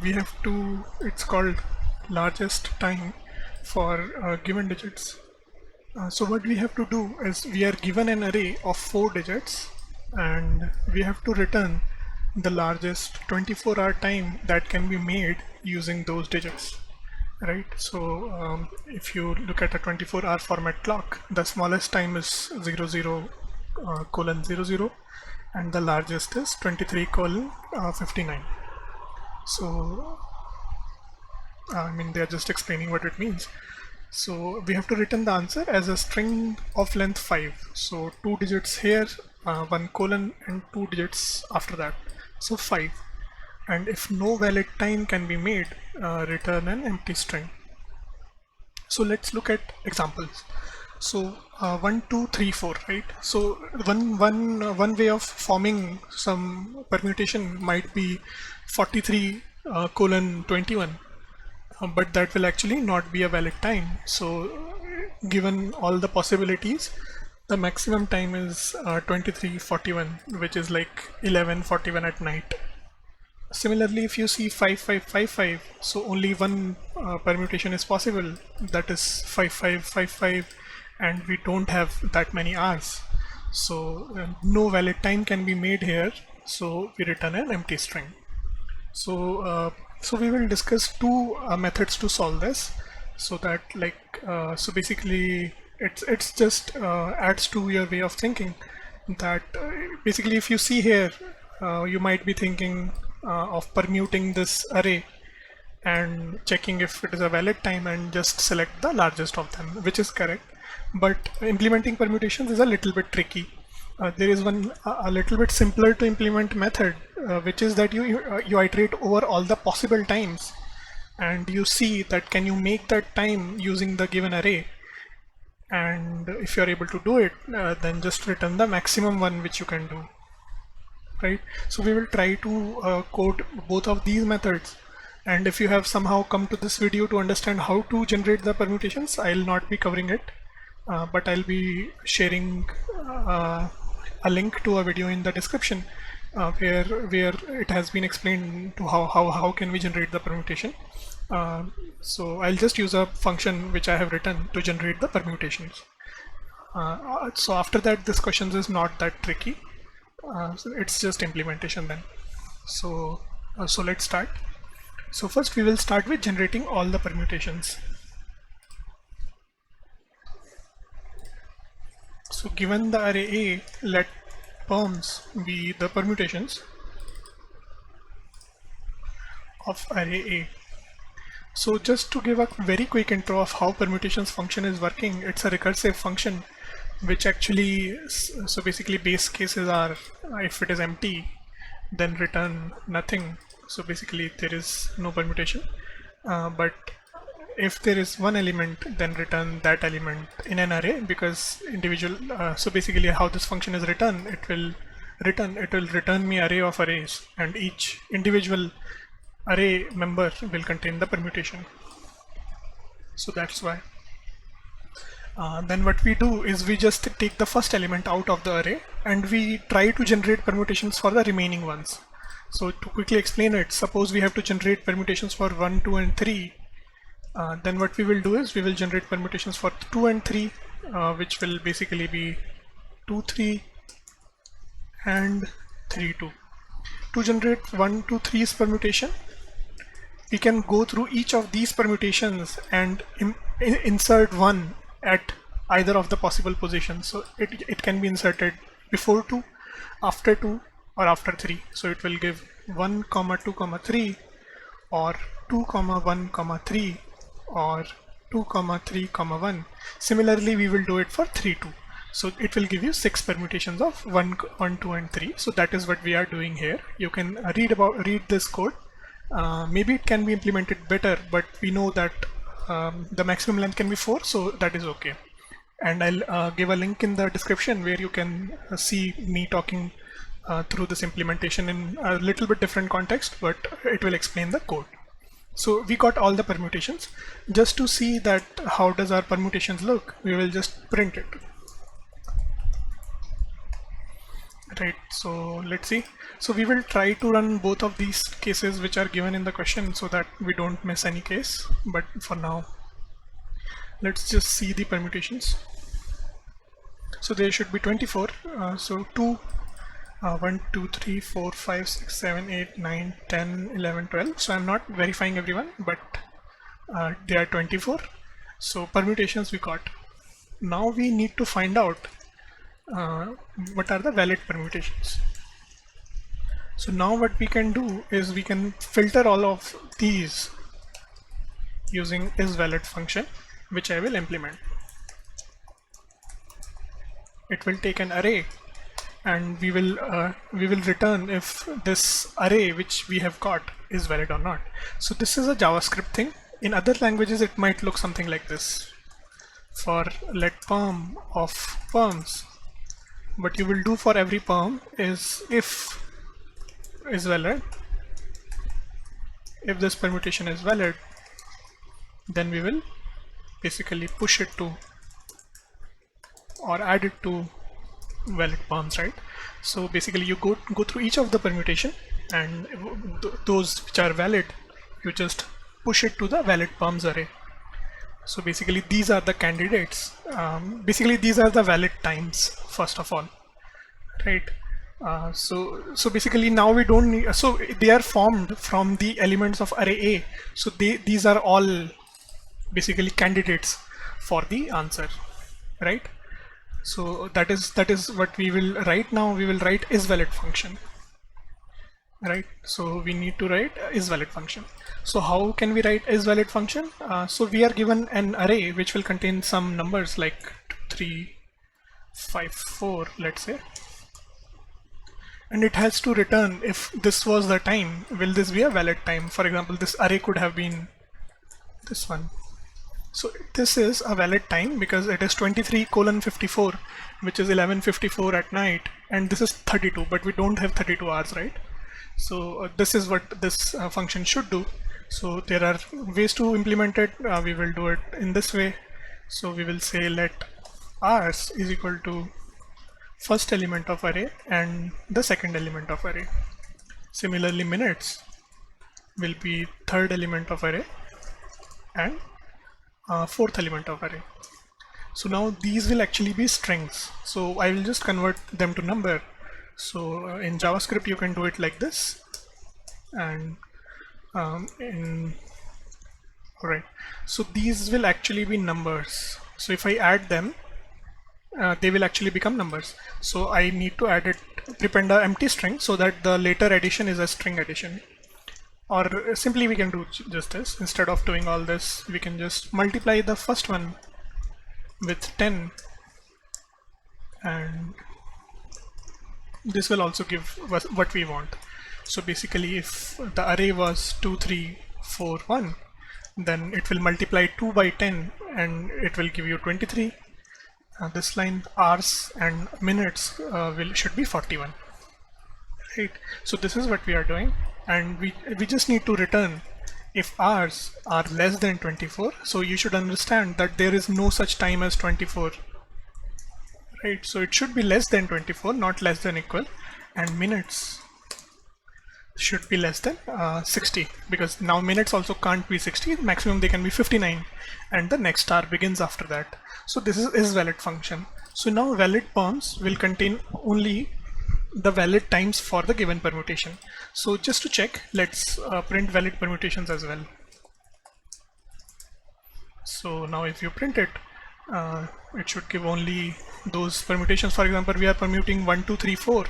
we have to, it's called largest time for given digits. So what we have to do is we are given an array of 4 digits and we have to return the largest 24-hour time that can be made using those digits, right? So if you look at a 24-hour format clock, the smallest time is 00 colon 00 and the largest is 23 colon 59. So I mean, they are just explaining what it means. So we have to return the answer as a string of length 5. So 2 digits here, 1 colon and 2 digits after that. So 5. And if no valid time can be made, return an empty string. So let's look at examples. So 1, 2, 3, 4, right? So one way of forming some permutation might be 43 colon 21. But that will actually not be a valid time. So given all the possibilities, the maximum time is 23:41, which is like 11:41 at night. Similarly, if you see 5555, so only one permutation is possible, that is 5555, and we don't have that many hours. So no valid time can be made here, so we return an empty string. So we will discuss two methods to solve this. So that so basically it's just adds to your way of thinking. That basically, if you see here, you might be thinking of permuting this array and checking if it is a valid time and just select the largest of them, which is correct. But implementing permutations is a little bit tricky. There is one a little bit simpler to implement method, which is that you iterate over all the possible times and you see that can you make that time using the given array, and if you're able to do it, then just return the maximum one which you can do, right? So we will try to code both of these methods, and if you have somehow come to this video to understand how to generate the permutations, I'll not be covering it, but I'll be sharing a link to a video in the description where it has been explained to how can we generate the permutation. So I'll just use a function which I have written to generate the permutations. So after that, this question is not that tricky. So it's just implementation then. So let's start. So first we will start with generating all the permutations. So given the array A, let perms be the permutations of array A. So just to give a very quick intro of how permutations function is working, it's a recursive function which actually, so basically base cases are if it is empty, then return nothing. So basically there is no permutation, but if there is one element, then return that element in an array, because individual, so basically how this function is written, it will return me array of arrays, and each individual array member will contain the permutation. So that's why. Then what we do is we just take the first element out of the array and we try to generate permutations for the remaining ones. So to quickly explain it, suppose we have to generate permutations for 1, 2 and 3. Then what we will do is we will generate permutations for 2 and 3, which will basically be 2, 3 and 3, 2. To generate 1, 2, 3's permutation, we can go through each of these permutations and insert one at either of the possible positions. So it can be inserted before 2, after 2 or after 3. So it will give 1, 2, 3 or 2, 1, 3 or 2, 3, 1. Similarly, we will do it for 3, 2. So it will give you 6 permutations of 1, 2 and 3. So that is what we are doing here. You can read this code. Maybe it can be implemented better, but we know that the maximum length can be 4, so that is okay. And I'll give a link in the description where you can see me talking through this implementation in a little bit different context, but it will explain the code. So we got all the permutations. Just to see that how does our permutations look, we will just print it. right? So let's see. So we will try to run both of these cases which are given in the question so that we don't miss any case. But for now, let's just see the permutations. So there should be 24. So 2, 1, 2, 3, 4, 5, 6, 7, 8, 9, 10, 11, 12. So I'm not verifying everyone, but they are 24. So permutations we got. Now we need to find out what are the valid permutations. So now what we can do is we can filter all of these using isValid function, which I will implement. It will take an array and we will return if this array which we have got is valid or not. So this is a JavaScript thing. In other languages it might look something like this. For let perm of perms, what you will do for every perm is if is valid, if this permutation is valid, then we will basically push it to or add it to valid perms, right? So basically you go through each of the permutation, and those which are valid you just push it to the valid perms array. So basically these are the candidates. Basically these are the valid times first of all, right? So basically now we don't need, so they are formed from the elements of array A. So these are all basically candidates for the answer, right? So that is what we will write now. We will write isValid function, right? So we need to write isValid function. So how can we write isValid function? So we are given an array which will contain some numbers like 2, 3, 5, 4, let's say, and it has to return if this was the time, will this be a valid time? For example, this array could have been this one. So this is a valid time because it is 23:54, which is 11:54 at night, and this is 32, but we don't have 32 hours, right? So this is what this function should do. So there are ways to implement it. We will do it in this way. So we will say let hours is equal to first element of array and the second element of array. Similarly, minutes will be third element of array and fourth element of array. So now these will actually be strings. So I will just convert them to number. So in JavaScript you can do it like this, and alright. So these will actually be numbers. So if I add them, they will actually become numbers. So I need to add it, prepend an empty string so that the later addition is a string addition. Or simply we can do just this. Instead of doing all this, we can just multiply the first one with 10, and this will also give what we want. So basically if the array was 2, 3, 4, 1, then it will multiply 2 by 10 and it will give you 23. This line hours and minutes should be 41, right? So this is what we are doing, and we just need to return if hours are less than 24. So you should understand that there is no such time as 24, right? So it should be less than 24, not less than equal, and minutes should be less than 60, because now minutes also can't be 60, maximum they can be 59, and the next star begins after that. So this is isValid function. So now valid perms will contain only the valid times for the given permutation. So just to check, let's print valid permutations as well. So now if you print it, it should give only those permutations. For example, we are permuting 1, 2, 3, 4.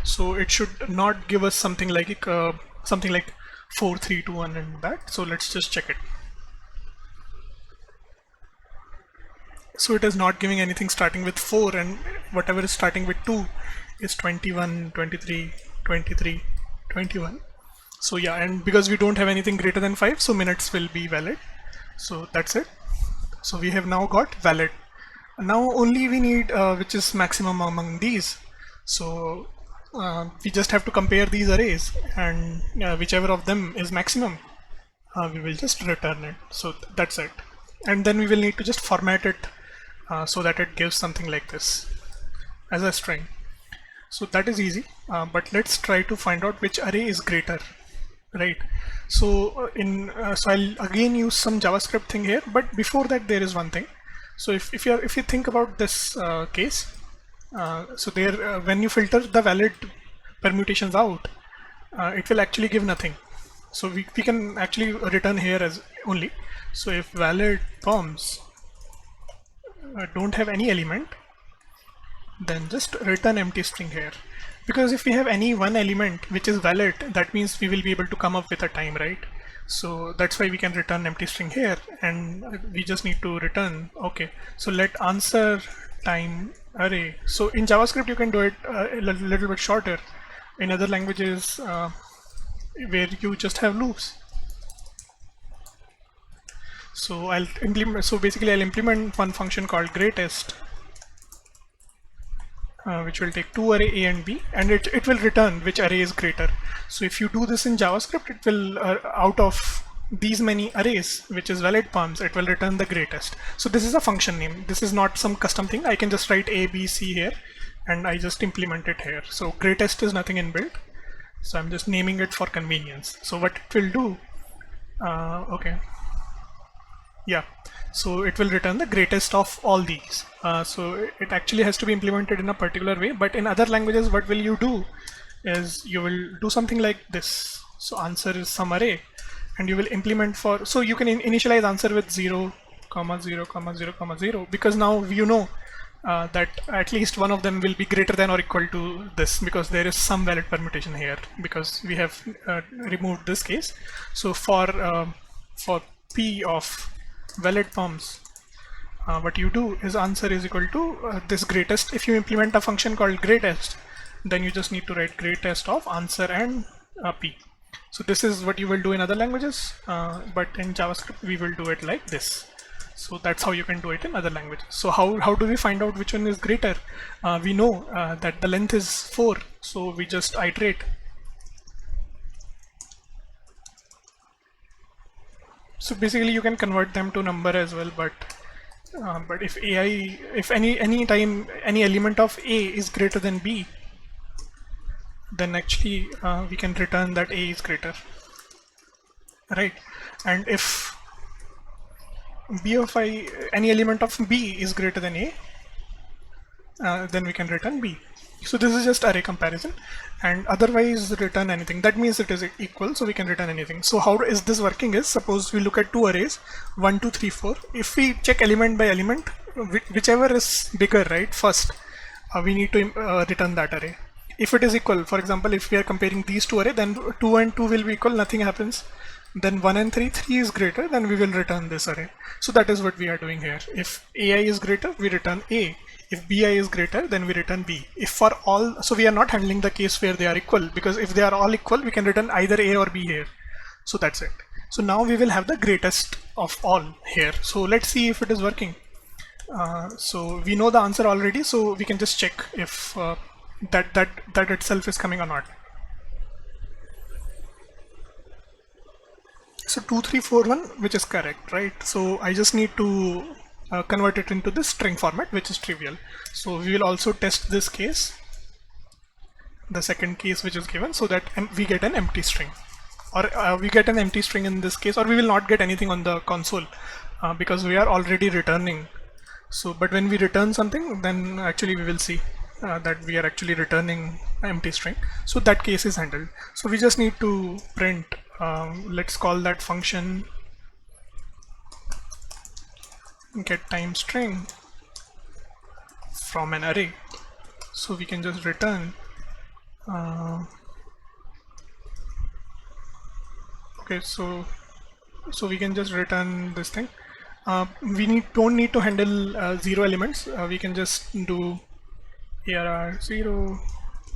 So it should not give us something like 4, 3, 2, 1 and that. So let's just check it. So it is not giving anything starting with 4, and whatever is starting with 2 is 21, 23, 23, 21. So yeah, and because we don't have anything greater than 5, so minutes will be valid. So that's it. So we have now got valid. Now only we need which is maximum among these. So we just have to compare these arrays, and whichever of them is maximum, we will just return it. So that's it. And then we will need to just format it so that it gives something like this as a string. So that is easy, but let's try to find out which array is greater, right? So so I'll again use some JavaScript thing here, but before that there is one thing. So if you think about this case, so there when you filter the valid permutations out, it will actually give nothing. So we can actually return here as only. So if valid perms don't have any element, then just return empty string here, because if we have any one element which is valid, that means we will be able to come up with a time, right? So that's why we can return empty string here, and we just need to return. Okay, so let answer time array. So in JavaScript you can do it a little bit shorter. In other languages where you just have loops, so basically I'll implement one function called greatest, which will take two array A and B, and it will return which array is greater. So if you do this in JavaScript, it will out of these many arrays, which is valid perms, it will return the greatest. So this is a function name. This is not some custom thing. I can just write A, B, C here, and I just implement it here. So greatest is nothing inbuilt. So I'm just naming it for convenience. So what it will do, okay. Yeah, so it will return the greatest of all these. So it actually has to be implemented in a particular way, but in other languages what will you do is you will do something like this. So answer is some array, and you will implement for, so you can initialize answer with 0, 0, 0, 0, because now you know that at least one of them will be greater than or equal to this, because there is some valid permutation here, because we have removed this case. So for P of valid perms, what you do is answer is equal to this greatest. If you implement a function called greatest, then you just need to write greatest of answer and P. So this is what you will do in other languages, but in JavaScript we will do it like this. So that's how you can do it in other languages. So how do we find out which one is greater? We know that the length is 4, so we just iterate. So basically you can convert them to number as well, but if any time any element of A is greater than B, then actually we can return that A is greater, right? And if B of I, any element of B is greater than A, then we can return B. So this is just array comparison, and otherwise return anything. That means it is equal, so we can return anything. So how is this working is, suppose we look at two arrays, 1, 2, 3, 4. If we check element by element, whichever is bigger, right, first, we need to return that array. If it is equal, for example, if we are comparing these two arrays, then 2 and 2 will be equal, nothing happens. Then 1 and 3 is greater, then we will return this array. So that is what we are doing here. If AI is greater, we return A. If BI is greater, then we return B. If for all, so we are not handling the case where they are equal, because if they are all equal, we can return either A or B here. So that's it. So now we will have the greatest of all here. So let's see if it is working. So we know the answer already, so we can just check if that itself is coming or not. So 2341, which is correct, right? So I just need to convert it into this string format, which is trivial. So we will also test this case, the second case which is given, so that we get an empty string, or we get an empty string in this case, or we will not get anything on the console because we are already returning. So but when we return something, then actually we will see that we are actually returning an empty string. So that case is handled. So we just need to print, let's call that function get time string from an array. So we can just return okay, so we can just return this thing. We don't need to handle 0 elements. We can just do ARR 0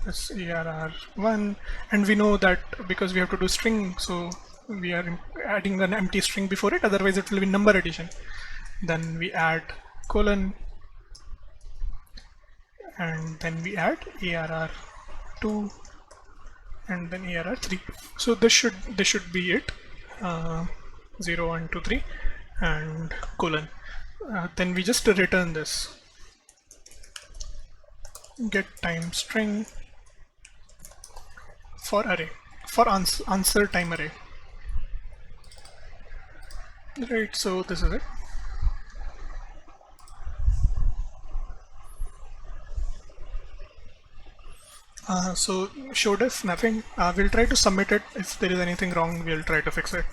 plus ARR 1, and we know that because we have to do string, so we are adding an empty string before it, otherwise it will be number addition. Then we add colon, and then we add ARR 2 and then ARR 3. So this should be it. 0, 1, 2, 3 and colon. Then we just return this get time string for array, for answer time array. Right, so this is it. So show def nothing. We'll try to submit it. If there is anything wrong, we'll try to fix it.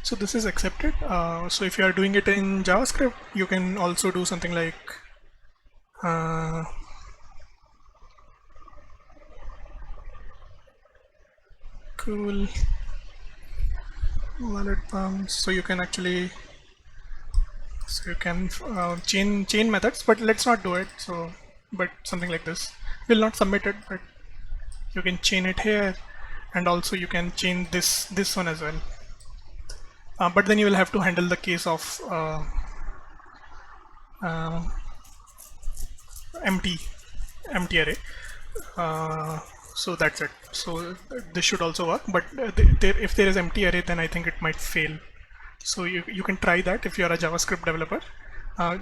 So this is accepted. So if you are doing it in JavaScript, you can also do something like cool wallet pumps. So you can actually chain methods, but let's not do it. So but something like this, we'll not submit it, but you can chain it here, and also you can chain this one as well. But then you will have to handle the case of empty array. So that's it. So this should also work, but if there is empty array, then I think it might fail. So you can try that if you are a JavaScript developer.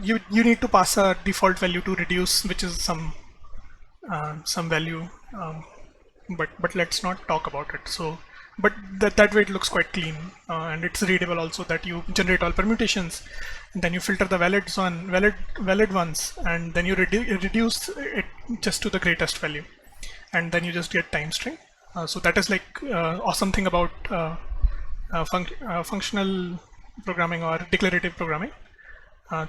You need to pass a default value to reduce, which is some value, but let's not talk about it. So but that way it looks quite clean, and it's readable also, that you generate all permutations, and then you filter the valid ones, and then you reduce it just to the greatest value, and then you just get time string. So that is like awesome thing about functional programming or declarative programming.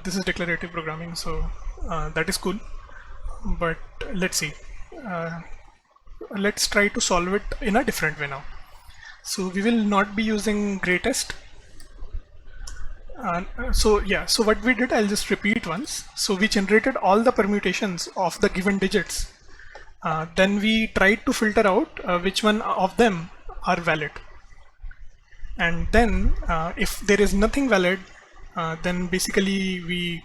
This is declarative programming, so that is cool. But let's see. Let's try to solve it in a different way now. So we will not be using greatest. So what we did, I'll just repeat once. So we generated all the permutations of the given digits. Then we tried to filter out which one of them are valid. And then if there is nothing valid, then basically we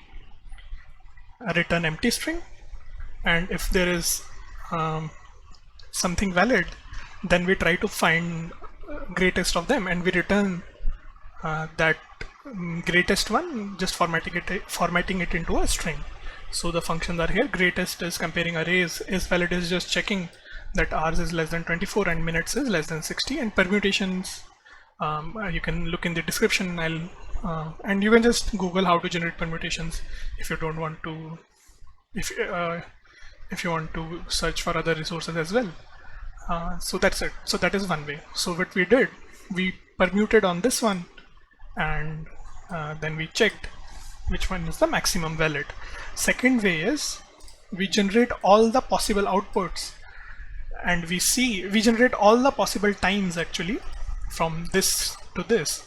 return empty string. And if there is something valid, then we try to find greatest of them, and we return that greatest one, just formatting it into a string. So the functions are here. Greatest is comparing arrays, is valid is just checking that hours is less than 24 and minutes is less than 60, and permutations you can look in the description. And you can just Google how to generate permutations if you don't want to, if you want to search for other resources as well. So that's it. So that is one way. So what we did, we permuted on this one, and then we checked which one is the maximum valid. Second way is we generate all the possible outputs, and we generate all the possible times actually from this to this,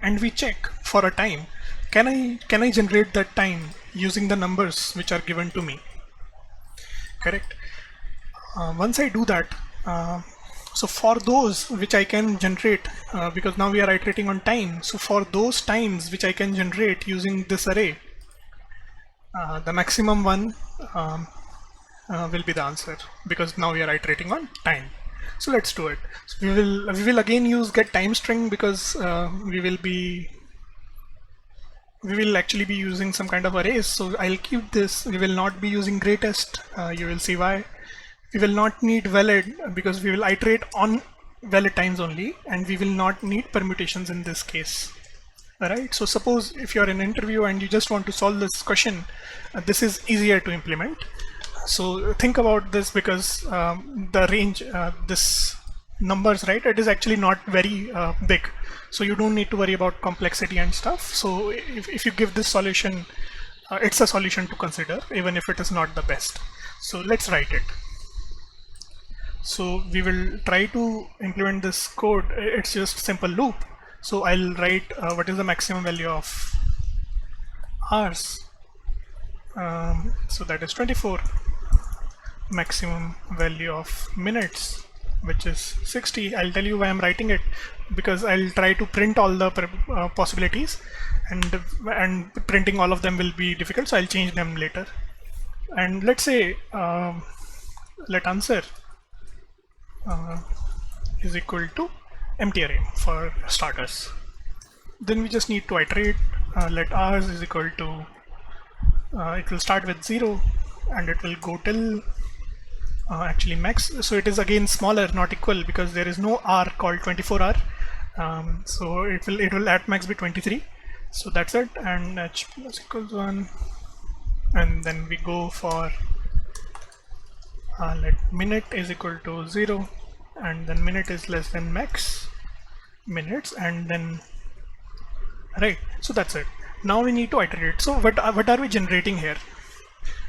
and we check for a time. Can I generate that time using the numbers which are given to me? Correct. Once I do that, so for those which I can generate, because now we are iterating on time, so for those times which I can generate using this array, the maximum one will be the answer, because now we are iterating on time. So let's do it. So we will again use get time string, because we will actually be using some kind of arrays. So I'll keep this. We will not be using greatest. You will see why. We will not need valid, because we will iterate on valid times only, and we will not need permutations in this case. Alright, so suppose if you're in an interview and you just want to solve this question, this is easier to implement. So think about this, because the range, this numbers, right, it is actually not very big. So you don't need to worry about complexity and stuff. So if you give this solution, it's a solution to consider, even if it is not the best. So let's write it. So we will try to implement this code. It's just simple loop. So I'll write what is the maximum value of hours. So that is 24. Maximum value of minutes, which is 60. I'll tell you why I'm writing it, because I'll try to print all the possibilities, and printing all of them will be difficult, so I'll change them later. And let's say let answer is equal to empty array for starters. Then we just need to iterate. Let hours is equal to it will start with 0, and it will go till actually max. So it is again smaller, not equal, because there is no r called 24r. So it will at max be 23. So that's it, and h plus equals 1, and then we go for let minute is equal to 0, and then minute is less than max minutes, and then right. So that's it. Now we need to iterate. So what are we generating here?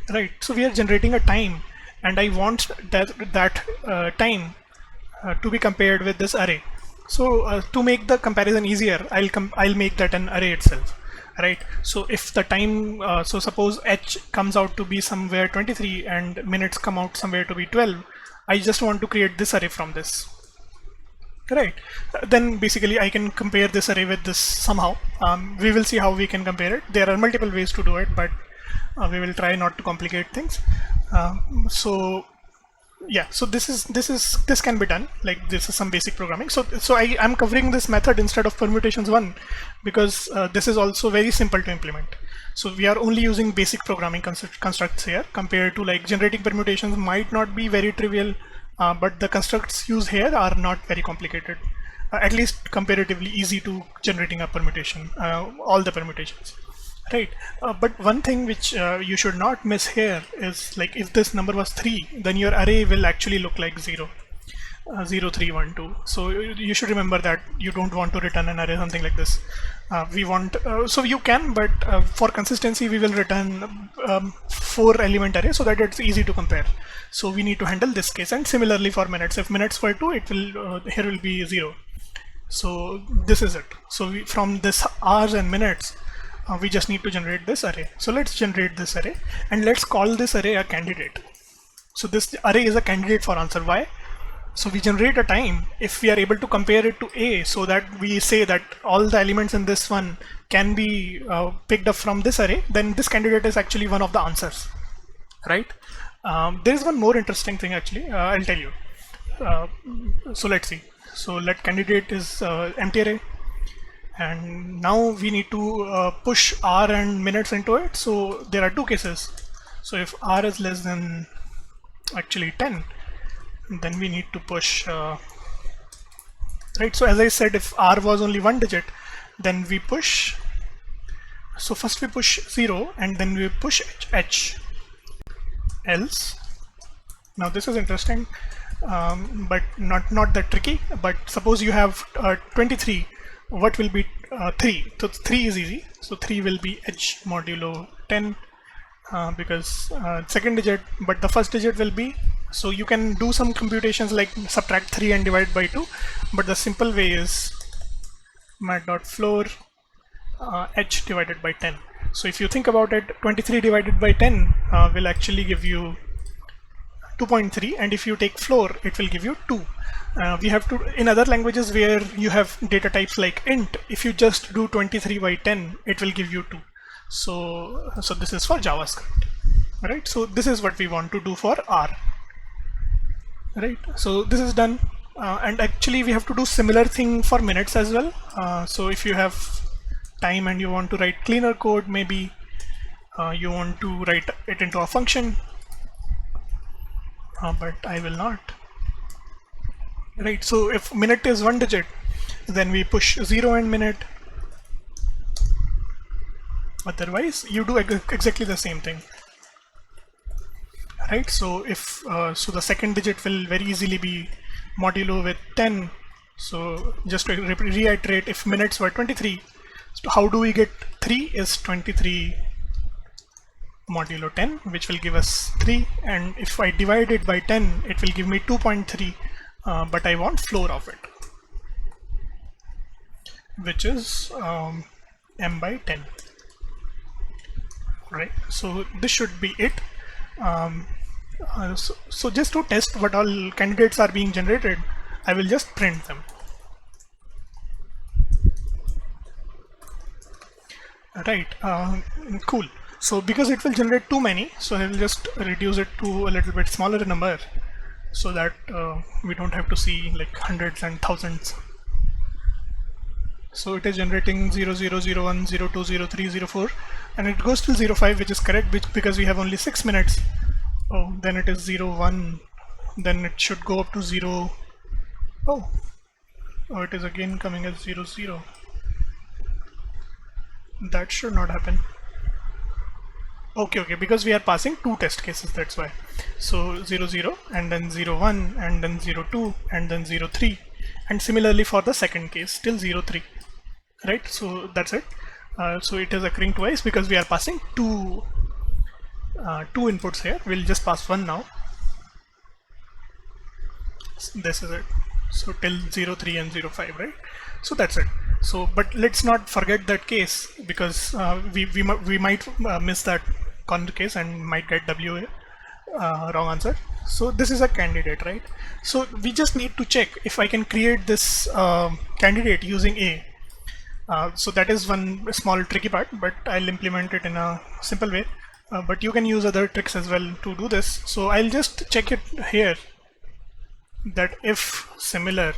Right. So we are generating a time, and I want that time to be compared with this array. So to make the comparison easier, I'll make that an array itself, right? So if the time, so suppose h comes out to be somewhere 23 and minutes come out somewhere to be 12, I just want to create this array from this, right? Then basically I can compare this array with this somehow. We will see how we can compare it. There are multiple ways to do it, but we will try not to complicate things. So yeah, so this can be done. Like, this is some basic programming. So I'm covering this method instead of permutations 1 because this is also very simple to implement. So we are only using basic programming constructs here, compared to like generating permutations might not be very trivial, but the constructs used here are not very complicated, at least comparatively easy to generating a permutation, all the permutations. Right, but one thing which you should not miss here is, like, if this number was 3, then your array will actually look like 0, 0, 3, 1, 2. So you should remember that you don't want to return an array something like this. We want, so you can, but for consistency we will return 4 element array so that it's easy to compare. So we need to handle this case, and similarly for minutes, if minutes were 2, it will here will be 0. So this is it. So from this hours and minutes, we just need to generate this array. So let's generate this array, and let's call this array a candidate. So this array is a candidate for answer. Why? So we generate a time if we are able to compare it to A, so that we say that all the elements in this one can be picked up from this array, then this candidate is actually one of the answers, right? There is one more interesting thing actually, I'll tell you. So let's see. So let candidate is empty array. And now we need to push r and minutes into it. So there are 2 cases. So if r is less than actually 10, then we need to push, right? So as I said, if r was only 1 digit, then we push. So first we push 0, and then we push h. Else, now this is interesting, but not that tricky. But suppose you have 23. What will be 3? So 3 is easy. So 3 will be h modulo 10, because second digit, but the first digit will be, so you can do some computations like subtract 3 and divide by 2, but the simple way is mat.floor h divided by 10. So if you think about it, 23 divided by 10 will actually give you 2.3, and if you take floor, it will give you 2. We have to, in other languages where you have data types like int, if you just do 23 by 10, it will give you 2. So this is for JavaScript, right? So this is what we want to do for R, right? So this is done, and actually we have to do similar thing for minutes as well. So if you have time and you want to write cleaner code, maybe you want to write it into a function, but I will not. Right, so if minute is 1 digit, then we push 0 and minute. Otherwise, you do exactly the same thing. Right, so if so the second digit will very easily be modulo with 10. So just to reiterate, if minutes were 23, so how do we get 3 is 23 modulo 10, which will give us 3, and if I divide it by 10, it will give me 2.3. But I want floor of it, which is m by 10, right? So this should be it. So just to test what all candidates are being generated, I will just print them. Right, cool. So because it will generate too many, so I will just reduce it to a little bit smaller number, so that we don't have to see like hundreds and thousands. So it is generating 0, 0, 0, 1, 0, 2, 0, 3, 0, 4, and it goes till 0, 5, which is correct because we have only 6 minutes. Oh, then it is 0, 1, then it should go up to 0. Oh, it is again coming as 0 0. That should not happen. Okay, because we are passing two test cases, that's why. So 0 0 and then 0 1 and then 0 2 and then 0 3, and similarly for the second case till 0 3, right? So that's it. So it is occurring twice because we are passing two inputs here. We'll just pass one now. This is it. So till 0 3 and 0 5, right? So that's it. So but let's not forget that case, because we might miss that corner case and might get WA wrong answer. So this is a candidate, right? So we just need to check if I can create this candidate using A. So that is one small tricky part, but I'll implement it in a simple way. But you can use other tricks as well to do this. So I'll just check it here, that if similar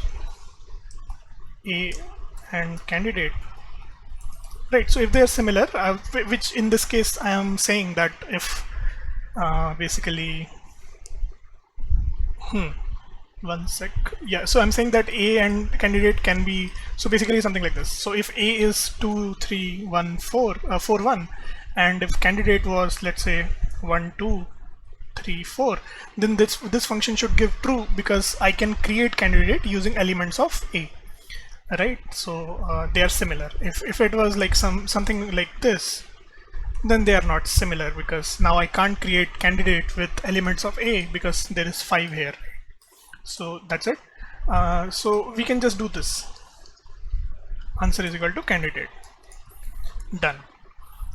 A and candidate, right? So if they are similar, which in this case I am saying that if basically one sec, yeah, so I'm saying that A and candidate can be, so basically something like this. So if A is 2 3 1 4 4 1, and if candidate was, let's say, 1 2 3 4, then this function should give true, because I can create candidate using elements of A, right? So they are similar. If it was like something like this, then they are not similar, because now I can't create candidate with elements of A because there is 5 here. So that's it. So we can just do this. Answer is equal to candidate. Done.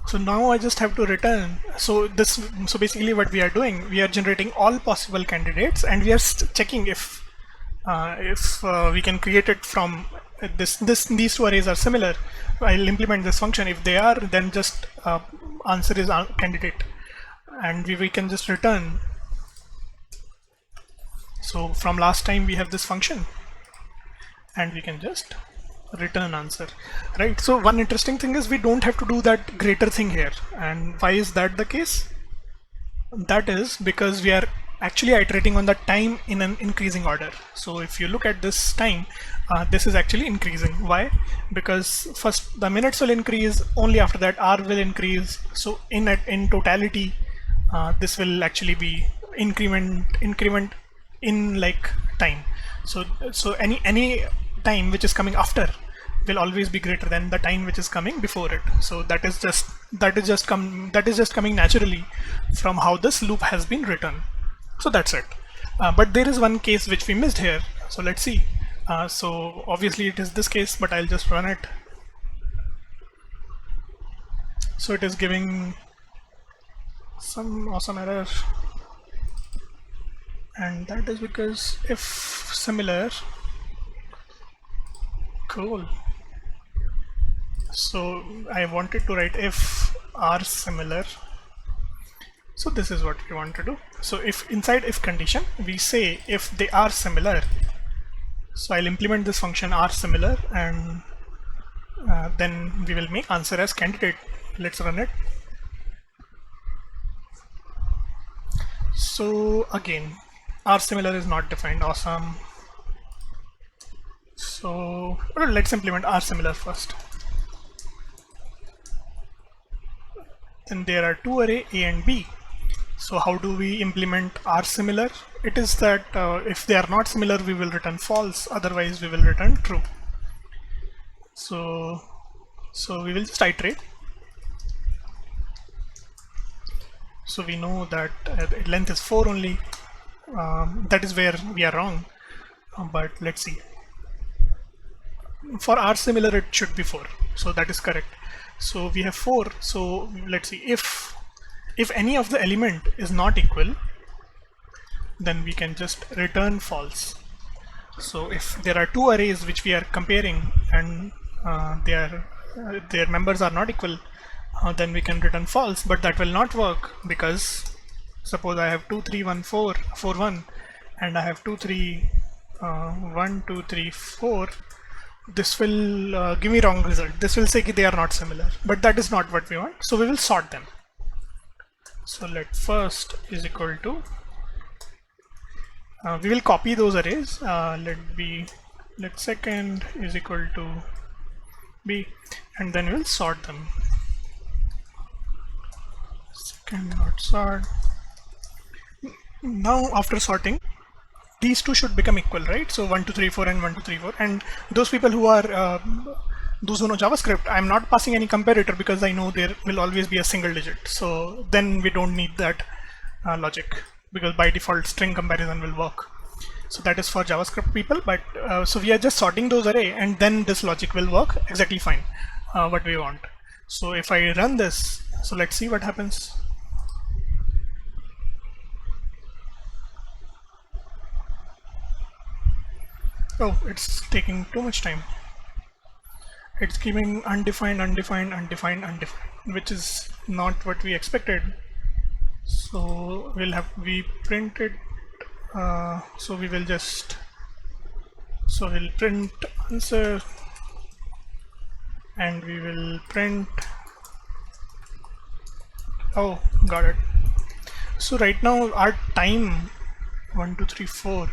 So now I just have to return. So basically what we are doing, we are generating all possible candidates, and we are checking if we can create it from these two arrays are similar. I'll implement this function. If they are, then just answer is candidate, and we can just return. So from last time we have this function, and we can just return answer, right? So one interesting thing is we don't have to do that greater thing here. And why is that the case? That is because we are actually iterating on the time in an increasing order. So if you look at this time, this is actually increasing. Why? Because first the minutes will increase, only after that R will increase. So in totality, this will actually be increment in like time. So any time which is coming after will always be greater than the time which is coming before it. So that is just coming naturally from how this loop has been written. So that's it. But there is one case which we missed here. So let's see. So obviously it is this case, but I'll just run it. So it is giving some awesome error, and that is because if similar, cool. So I wanted to write if are similar. So this is what we want to do. So if inside if condition we say if they are similar, so I'll implement this function are similar, and then we will make answer as candidate. Let's run it. So again, are similar is not defined. Awesome. So let's implement are similar first. Then there are two array A and B. So how do we implement are similar? It is that if they are not similar, we will return false, otherwise we will return true. So we will just iterate. So we know that length is 4 only. That is where we are wrong, but let's see. For are similar it should be 4, so that is correct. So we have 4. So let's see, if any of the element is not equal, then we can just return false. So if there are two arrays which we are comparing and their members are not equal, then we can return false, but that will not work, because suppose I have 2 3 1 4 4 1 and I have 2 3 1 2 3 4. This will give me wrong result. This will say that they are not similar, but that is not what we want. So we will sort them. So let first is equal to We will copy those arrays. Let second is equal to b, and then we'll sort them. Second dot sort. Now after sorting, these two should become equal, right? So 1 2 3 4 and 1 2 3 4, and those people who are those who know JavaScript, I'm not passing any comparator because I know there will always be a single digit. So then we don't need that logic, because by default string comparison will work. So that is for JavaScript people, but so we are just sorting those array, and then this logic will work exactly fine, what we want. So if I run this, so let's see what happens. Oh, it's taking too much time. It's giving undefined, undefined, undefined, undefined, which is not what we expected. So we print it. So we will just, so we'll print answer, and we will print, oh, got it. So right now our time 1 2 3 4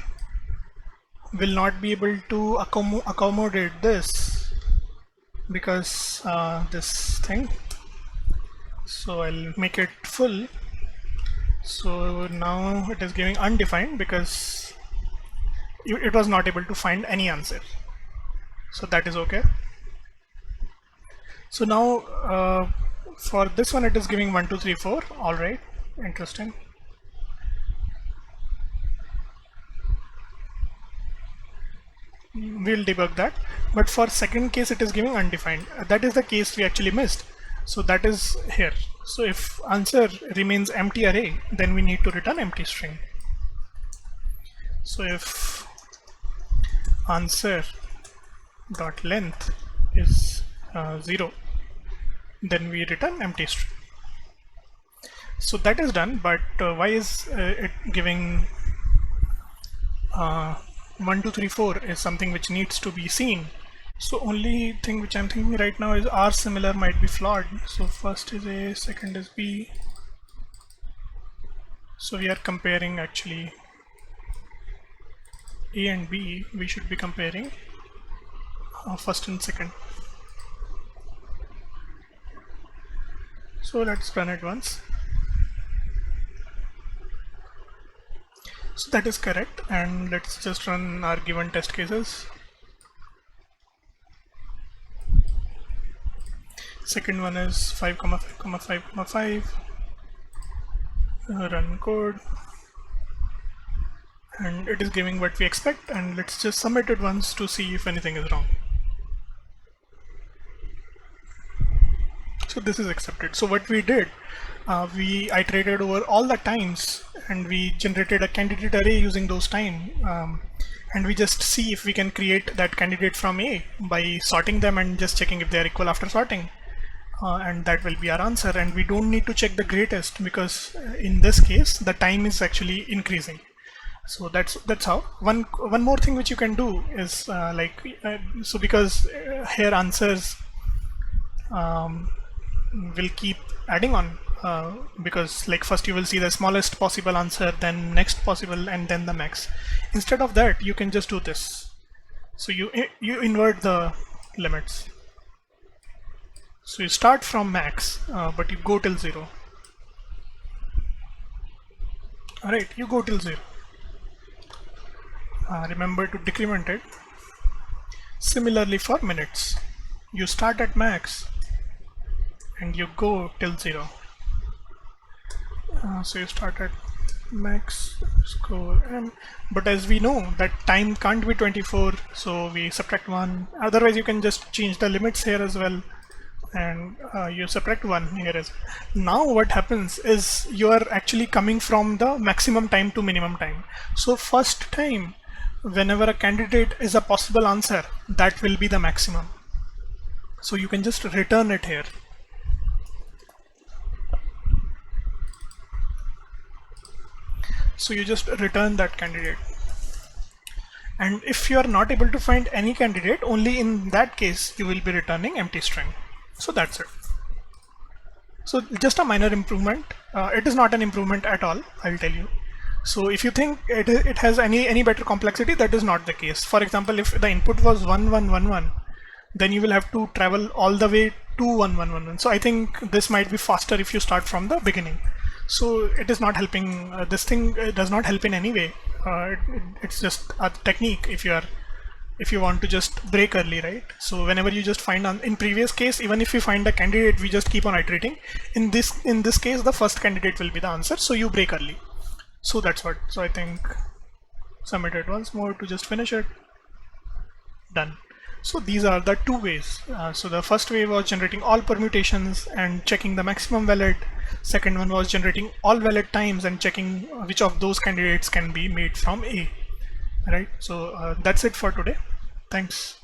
will not be able to accommodate this, because this thing, so I'll make it full. So now it is giving undefined because it was not able to find any answer, so that is okay. So now for this one it is giving 1 2 3 4. All right, interesting. We'll debug that, but for second case it is giving undefined. That is the case we actually missed, so that is here. So if answer remains empty array, then we need to return empty string. So if answer dot length is 0, then we return empty string. So that is done, but why is it giving 1 2 3 4 is something which needs to be seen. So only thing which I'm thinking right now is R similar might be flawed. So first is A, second is B. So we are comparing actually A and B. We should be comparing first and second. So let's run it once. So that is correct, and let's just run our given test cases. Second one is 5, 5, 5, 5. Run code, and it is giving what we expect, and let's just submit it once to see if anything is wrong. So this is accepted. So what we did, we iterated over all the times, and we generated a candidate array using those time, and we just see if we can create that candidate from A by sorting them and just checking if they are equal after sorting, and that will be our answer. And we don't need to check the greatest, because in this case the time is actually increasing. So that's how. One more thing which you can do is so because here answers will keep adding on, because like first you will see the smallest possible answer, then next possible, and then the max. Instead of that, you can just do this. So you invert the limits. So you start from max, but you go till 0. Alright, you go till 0. Remember to decrement it. Similarly for minutes, you start at max and you go till 0. So you start at max, score m, but as we know that time can't be 24, so we subtract 1. Otherwise you can just change the limits here as well, and you subtract 1 here as well. Now what happens is you are actually coming from the maximum time to minimum time. So first time, whenever a candidate is a possible answer, that will be the maximum. So you can just return it here. So you just return that candidate. And if you are not able to find any candidate, only in that case you will be returning empty string. So that's it. So just a minor improvement. It is not an improvement at all, I'll tell you. So if you think it has any better complexity, that is not the case. For example, if the input was 1111, then you will have to travel all the way to 1111. So I think this might be faster if you start from the beginning. So it is not helping. This thing does not help in any way. It's just a technique if you want to just break early, right? So whenever you just find in previous case, even if you find a candidate, we just keep on iterating. In this case, the first candidate will be the answer, so you break early. So that's what. So I think submit it once more to just finish it. Done. So these are the two ways. So the first way was generating all permutations and checking the maximum valid. Second one was generating all valid times and checking which of those candidates can be made from A. Right. So that's it for today. Thanks.